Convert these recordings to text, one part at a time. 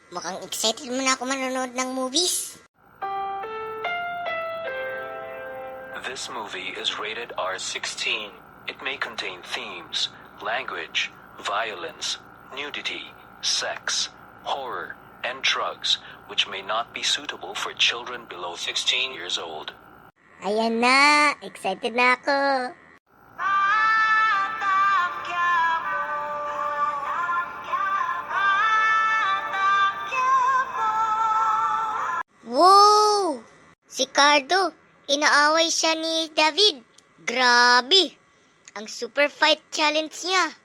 Mukhang excited mo na ako manonood ng movies. This movie is rated R16. It may contain themes, language, violence, nudity, sex, horror, and drugs, which may not be suitable for children below 16 years old. Ayan na, excited na ako. Wow! Si Cardo, inaaway siya ni David. Grabe! Ang super fight challenge niya.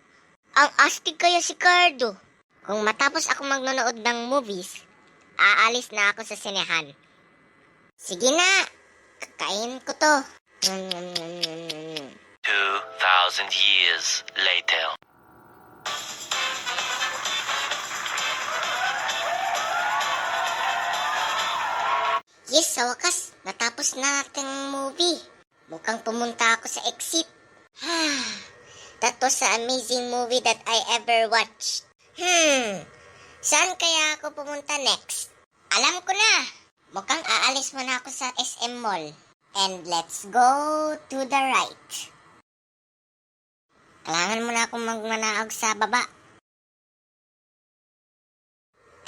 Ang astig kaya si Cardo. Kung matapos ako magnonood ng movies, aalis na ako sa sinehan. Sige na, kakain ko to. 2,000 years later. Yes, sa wakas, natapos na natin ang movie. Mukhang pumunta ako sa exit. That was an amazing movie that I ever watched. Saan kaya ako pumunta next? Alam ko na! Mukhang aalis muna ako sa SM Mall. And let's go to the right. Kailangan muna akong magmanaog sa baba.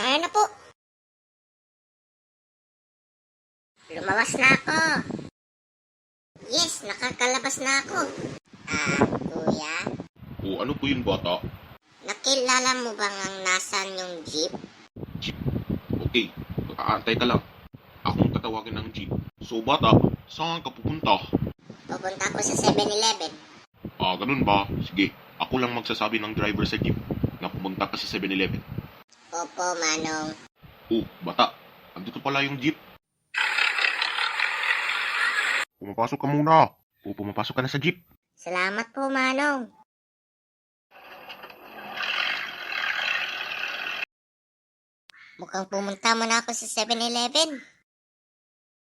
Tayo na po! Lumabas na ako. Yes, nakakalabas na ako. Kuya? O ano po yun, bata? Nakilala mo bang ang nasan yung jeep? Jeep? Okay, aantay ka lang. Akong tatawagin ng jeep. So bata, saan ka pupunta? Pupunta ako sa 7-Eleven. Ganun ba? Sige, ako lang magsasabi ng driver sa jeep na pumunta ka sa 7-Eleven. Opo, Manong. Oh, bata, andito pala yung jeep. Pumapasok ka muna. O pumapasok ka na sa jeep. Salamat po, Manong. Mukhang pumunta mo na ako sa 7-Eleven.